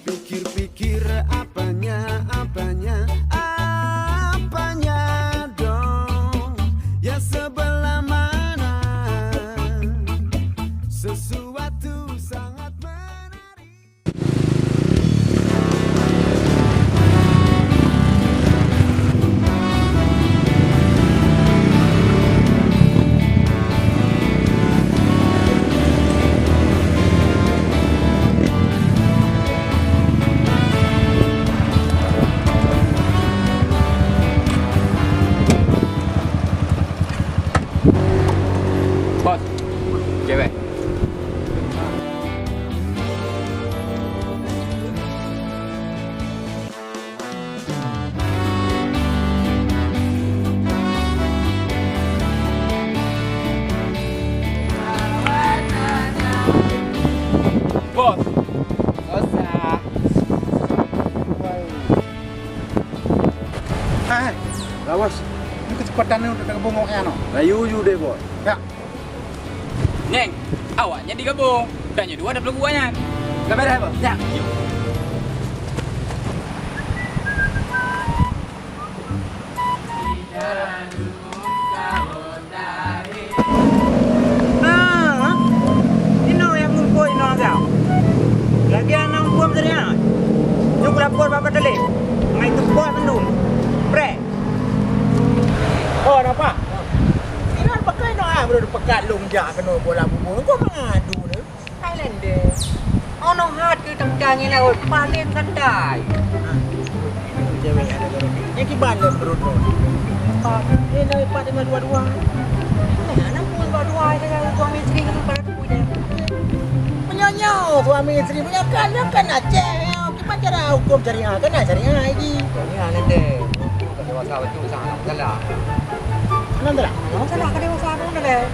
Pikir-pikir apanya dong. Ya sebelah mana sesuatu sangat menarik. Bos, cewek. Bos. Usah. Lah bos, ini kecepatannya udah kebongok ya no. Layu deh bos. Ya, Neng, awaknya digabung. Dan yang dua ada peluguannya. Gak beda, Bos? Ya. Yuk. Ino yang ngumpul ino agak. Lagi anak buam dari anak. Yuk lapor bapak tadi. Ngai tu buat mendung. Pre. oh apa? Ini apa pakai no ah, baru pekat longjak kena bola bubur. Kau mengadu ni. Thailand deh. Ono hat ke tengkangnya lah. Paling kandai. Cewek ada dorong. Yang kiban le perut no. Ini dapat dengan dua-dua. Anak pun dua-dua dengan suami isteri kan pada tu dia. Menyonyau suami isteri punya kan Aceh. Gimana cara hukum syariah kan syariah ini. Ini aneh deh. Dewasa betul sangat salah. Mana tak? Salah ke dewasa pun deh.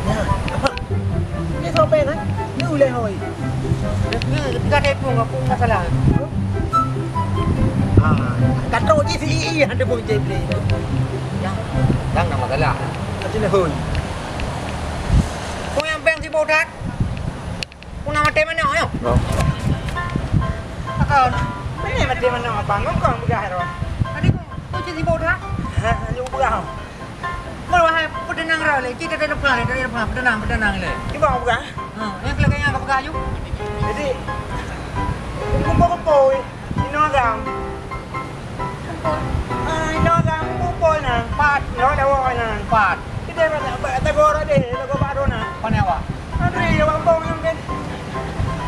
Ya. Ni sopan kan? Ni ulai hoi. Ni kita tepung aku masalah. Ah, kata je si ada pun je beli. Ya. Đang nằm masalah. Macam ni hoi. Kau yang beng si bodak. Kau nama tema ni ayo. Takkan. Mana mati mana abang kau mudah hero. Tadi kau si bodak. Ha, lu berah. Mau wahai pedenang rale, kita ada depan ni, dari depan pedenang le. Ni bang berah. Yang kelakanya apa kayu? Jadi kumpul-kumpul ini orang. Ini orang kumpul nang pat, no dah orang nang pat. Kita ada tegor ada, tegor baru nang. Pani awak. Adri yang bang yang kan.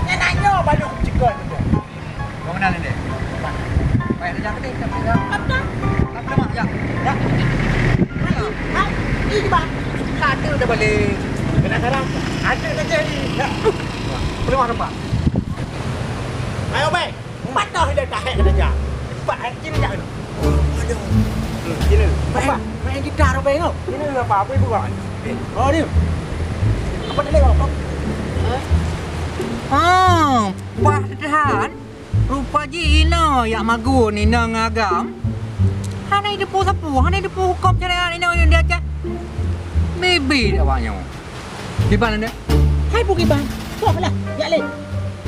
Yang nanya baru cekal tu. Kau mana ni deh? Baik dah jadi, tapi dah. Apa? Apa mak ya? Ya. Ha, ini bang. Satu dah balik. Kena sekarang. Ada dah jadi. Ya. Boleh mana pak? Ayo baik. Patah dia tak hek kena jak. Pak sini jak tu. Aduh. Sini. Apa? Main gitar apa engau? Ini apa apa ibu kawan? Oh dia. Apa dia lewat apa? Padahal rupa ji ina yang magu ni nang agam. Hanai depu sapu, hanai depu hukum syariat ina dia aja. Maybe awaknya. Di mana dia? Hai pergi bang. Tu apalah? Ya le.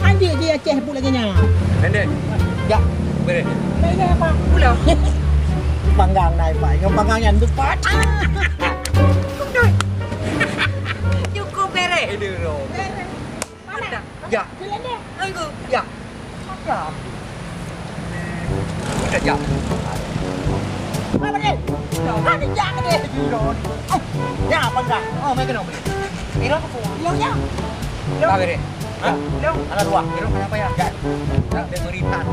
Anjing je Aceh pun lagi nya. Nende. Ya. Bere. Baik apa? Pula. Panggang naik pak. Yang panggangan tu pat. Cukup bere dulu. Mana? Ya. Jalan dia. Ayo. Ya. Ada. Ada ya. Apa dia? Ada jangan dia. Ya panggang. Oh, mereka nak beli. Ini apa pun? Ya. Tak bere. Ha? Jom. Anak dua. Kira kenapa ya? Ya. Tak ada meritan.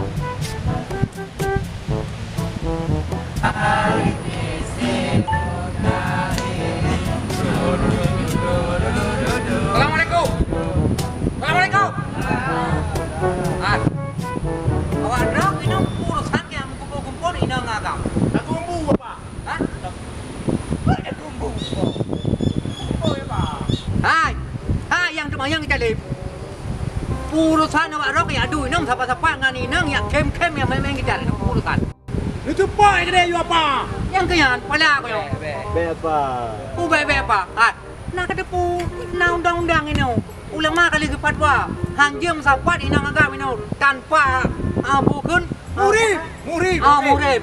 Assalamualaikum. Assalamualaikum. Awak nak minum urusan yang kumpul-kumpul ini ngagam. Aku umbu apa? Hah? Aku umbu. Oh ya pak. Hai. Hai yang semayang kita lip. Urusan awak rok ya aduh nang siapa-siapa ngani nang yang kem-kem yang main-main kita ni urusan. Itu pak kedai you apa? Yang kenyan pala aku yo. Be apa? Bebe apa? Ah, nak ada pu na undang-undang ini. ulama kali kepadwa hang jem sapat inang agam ino tanpa bukan Murim. murim.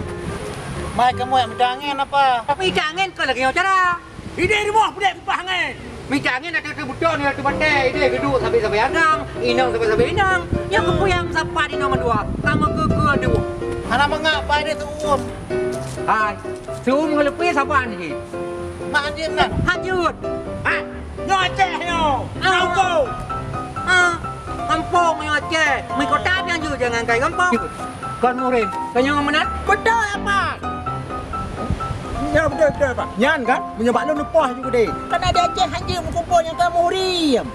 Mai kamu yang mendangen apa? Tapi jangan kau lagi cara. Ide di bawah budak bupangan. Mi jangan ada kebutuhan ni ada bandai ide kedua sampai adang inang sampai inang yang kepuyang sapat ino mandua kamu ke dua. Anak mengapa dia tu? Hai, sum ngelepi siapa ni? Mak dia nak. Hajut. Ha? Nyoceh yo. Auko. Kampung yang Aceh. Mi kota yang juga jangan kayak kampung. Kon murim, kanyang menat? Betul apa? Ya betul Pak. Nyan kan menyebab lu lupa juga deh. Kan ada Aceh hanya mengumpul yang kamu riam.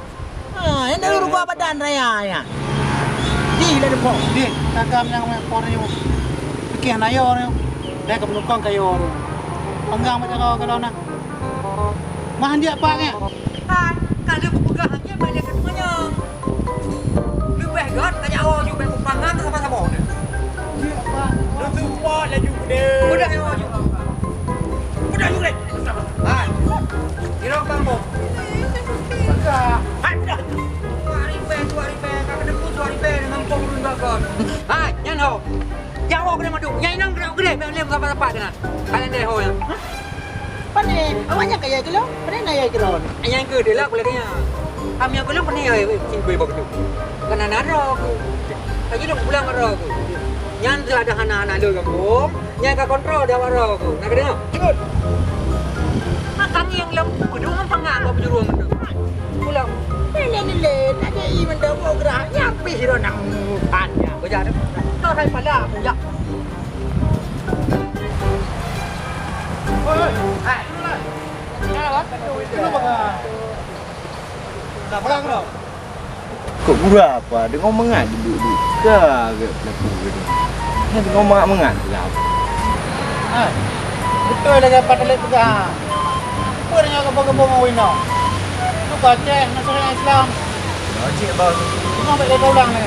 Ha, yang dah rubah badan raya ya. Di lah depo. Di, takam yang por yo. Fikir na yo. Dah ke penukang kayo. Anggang macam kau kalau nak. Mahan dia apa nya? Hai, kalau buka hanya banyak ketemunya. Lebih got tanya awak juga kupangan sama-sama. Dia apa? Lu support lah juga deh. Udah awak juga. Udah juga. Hai. Kira kamu. Enggak. Ada. Suari pe, kakak depu suari pe dengan pengurus bakar. Hai, nyan ho. Jawa kena madu. Nyai nang kena gede, lem apa-apa dengan. Kalian deh ho ya. Pane, awaknya kaya ke lo? Pane na ya ke lo? Yang ke dia lah aku lagi kami aku lah pernah ya cibai begitu. Karena naro aku. Lagi dah pulang naro aku. Yang ada anak-anak dulu kamu. Yang ka kontrol dia naro aku. Nak dengar? Ikut. Makan yang lembu kedua pengang kau penjuruan itu. Pulang. Lele, ada i mendawa gerah. Nyapi hiro nang pannya. Kerja tu. Tak hai pada aku ya. Oi, hai. Kok berapa? Dia ngomong aja dulu. Kagak laku gitu. Dia ngomong mengan berapa? Hai. Betul lagi padalet juga. Punya kebong-kebong wino. Lu baca Nasrani Islam. Cik bang. Cuma balik ulang ni.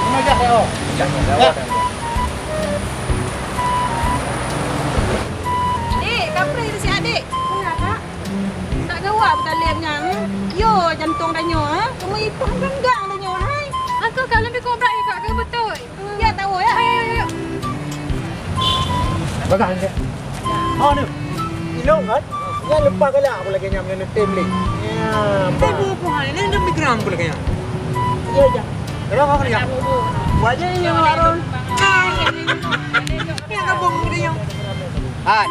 Mengajak ya. Ya. Adik, kapan itu si adik? Kenapa? Tak gawat bertalimnya. Yo, jantung dah nyo. Kamu ipah ganggang dah nyo. Hai. Aku kalau lebih kobrak ya kak, betul. Ya tahu ya. Ayo. Bagang dia. Oh ni. Ilong kan? Yang lupa kala aku lagi nyam yang tem lagi. Ya. Tapi bukan ini dah mikram aku lagi. Ya ya. Kenapa kau ni? Wajah yang warung. Yang kabung dia. Hai.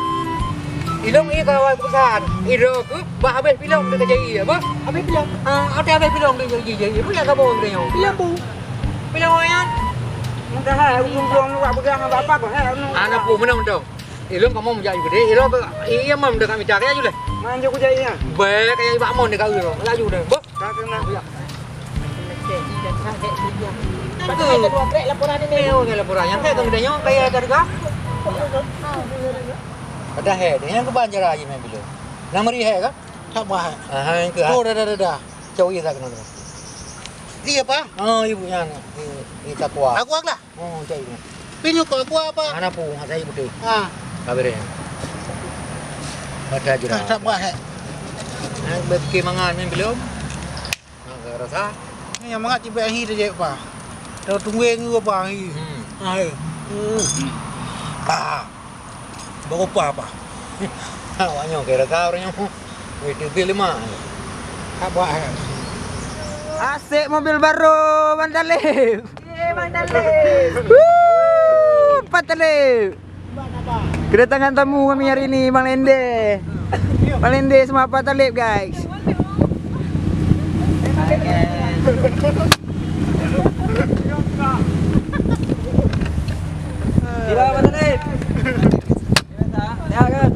Ilong ini kawan pesan. Iro ku bah habis pilong dia kerja apa? Habis bilang. Ada habis pilong dia kerja. Ibu yang kabung dia. Bilang bu. Pilong yang. Mudah hai, belum luar pegang apa kau. Anak pu mana mendong. Ilong kamu menjadi gede. Ilong iya mam dah kami cari aja lah. Main je kujainya. Baik kayak ibu amon dia kau iro. Laju dah. Bos. Tak kena. Betul. Pakai kedua krek laporan ini. Neo ni laporan. Yang kayak kamu dah kayak harga. Ada head. Yang kebanjar aja main bilo. Nama dia head kan? Tak bah. Yang ke. Oh dah. Jauh ia tak kena. Dia apa? Oh ibunya ni takwa. Aku lah. Oh cai. Pinyu kau aku apa? Anak pu saya ibu tu. Ha. Kabarnya. Ada aja. Tak bah. Yang berke mangan main bilo. Nak rasa. Ni yang mangat tiba akhir je apa? Dah tunggu ngu apa akhir. Ha. Ah. Baru apa? Awaknya kira kau orangnya. Itu bil 5. Tak bah. Asik mobil baru Bang Talib. Bang Talib. Pak Talib. Kedatangan tamu kami hari ini Bang Lende. Bang Lende sama Pak Talib guys. Gila Bang Talib. Ya kan?